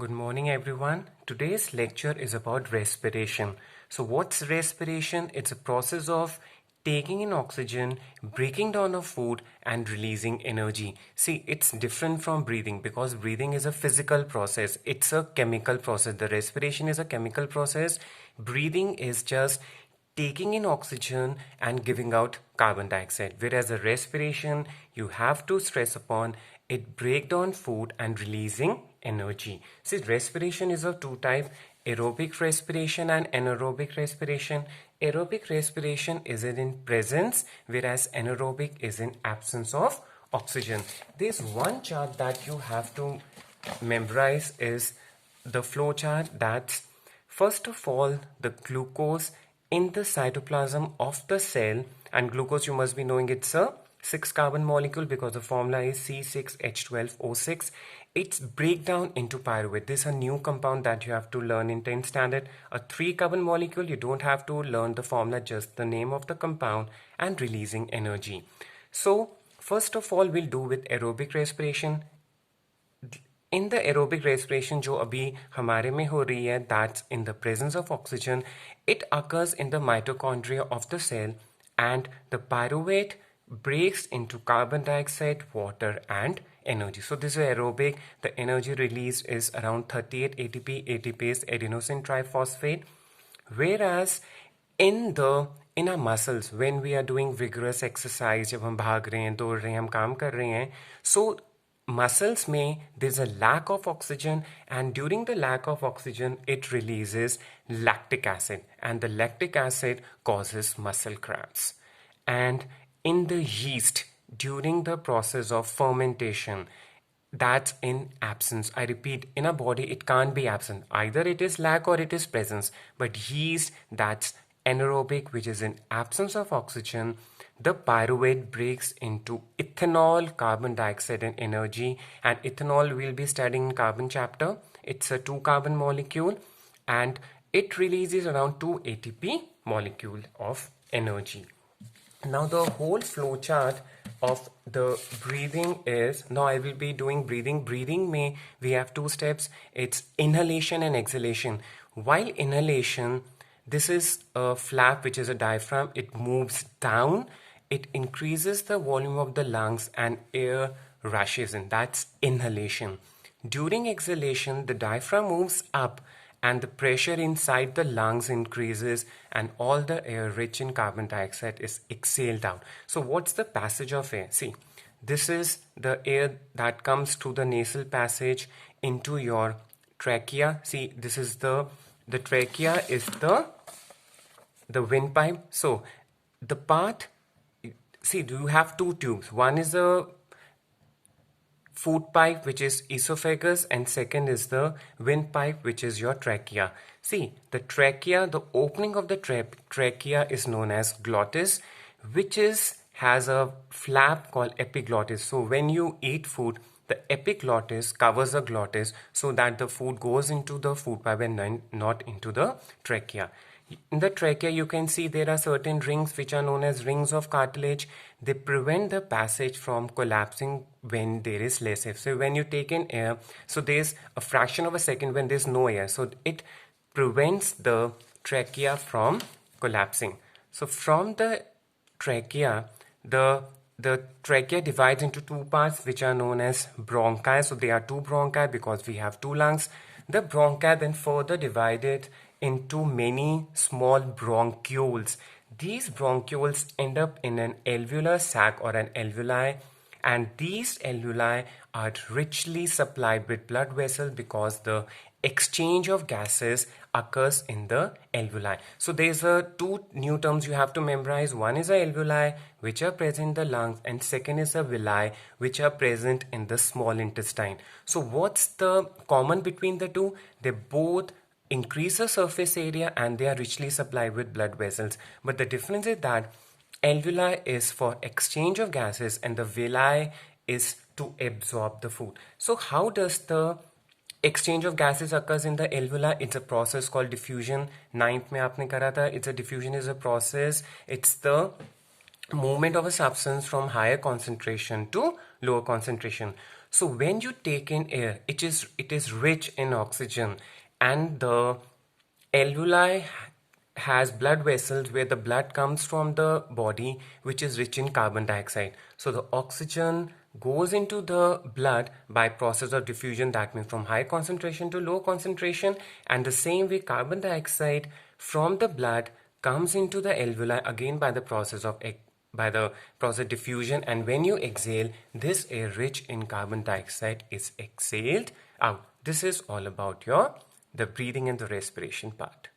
Good morning, everyone. Today's lecture is about respiration. So, what's respiration? It's a process of taking in oxygen, breaking down of food, and releasing energy. See, it's different from breathing because breathing is a physical process, it's a chemical process. The respiration is a chemical process, breathing is just taking in oxygen and giving out carbon dioxide, whereas the respiration you have to stress upon it break down food and releasing energy. See, respiration is of two types: aerobic respiration and anaerobic respiration. Aerobic respiration is in presence, whereas anaerobic is in absence of oxygen. There's one chart that you have to memorize is the flow chart. That's first of all the glucose in the cytoplasm of the cell, and glucose you must be knowing it's a 6 carbon molecule because the formula is C6H12O6. Its breakdown into pyruvate. This is a new compound that you have to learn in 10th standard. A 3 carbon molecule, you don't have to learn the formula, just the name of the compound and releasing energy. So first of all we'll do with aerobic respiration. In the aerobic respiration जो अभी हमारे में हो रही है, that's in the presence of oxygen. It occurs in the mitochondria of the cell, and the pyruvate breaks into carbon dioxide, water, and energy. So this is aerobic. The energy released is around 38 ATP. ATP is adenosine triphosphate. Whereas in our muscles, when we are doing vigorous exercise, जब हम भाग रहे हैं, दौड़ रहे हैं, हम काम कर रहे हैं, so muscles में there's a lack of oxygen, and during the lack of oxygen it releases lactic acid, and the lactic acid causes muscle cramps. And in the yeast, during the process of fermentation, that's in absence. I repeat, in a body it can't be absent, either it is lack or it is presence. But yeast, that's anaerobic, which is in absence of oxygen. The pyruvate breaks into ethanol, carbon dioxide, and energy. And ethanol we'll be studying in carbon chapter. It's a 2 carbon molecule, and it releases around 2 ATP molecule of energy. Now the whole flow chart of the breathing is, now I will be doing breathing. Breathing may we have two steps. It's inhalation and exhalation. While inhalation, this is a flap which is a diaphragm. It moves down. It increases the volume of the lungs and air rushes in. That's inhalation. During exhalation, the diaphragm moves up and the pressure inside the lungs increases, and all the air rich in carbon dioxide is exhaled out. So what's the passage of air? See, this is the air that comes through the nasal passage into your trachea. See, this is the trachea is the windpipe. So the part, see, you have two tubes. One is a food pipe, which is esophagus, and second is the windpipe, which is your trachea. See, the trachea, the opening of the trachea is known as glottis, which has a flap called epiglottis. So when you eat food, the epiglottis covers the glottis so that the food goes into the food pipe and not into the trachea. In the trachea, you can see there are certain rings which are known as rings of cartilage. They prevent the passage from collapsing when there is less air. So when you take in air, so there's a fraction of a second when there's no air. So it prevents the trachea from collapsing. So from the trachea, the trachea divides into two parts which are known as bronchi. So there are two bronchi because we have two lungs. The bronchi then further divided into many small bronchioles. These bronchioles end up in an alveolar sac or an alveoli, and these alveoli are richly supplied with blood vessels because the exchange of gases occurs in the alveoli. So there's two new terms you have to memorize. One is the alveoli, which are present in the lungs, and second is the villi, which are present in the small intestine. So what's the common between the two? They both increase the surface area and they are richly supplied with blood vessels. But the difference is that alveoli is for exchange of gases and the villi is to absorb the food. So how does the exchange of gases occurs in the alveoli? It's a process called diffusion. 9th में आपने करा था. It's a diffusion is a process. It's the movement of a substance from higher concentration to lower concentration. So when you take in air, it is rich in oxygen, and the alveoli has blood vessels where the blood comes from the body, which is rich in carbon dioxide. So the oxygen goes into the blood by process of diffusion, that means from high concentration to low concentration, and the same way carbon dioxide from the blood comes into the alveoli again by the process diffusion, and when you exhale, this air rich in carbon dioxide is exhaled out. This is all about the breathing and the respiration part.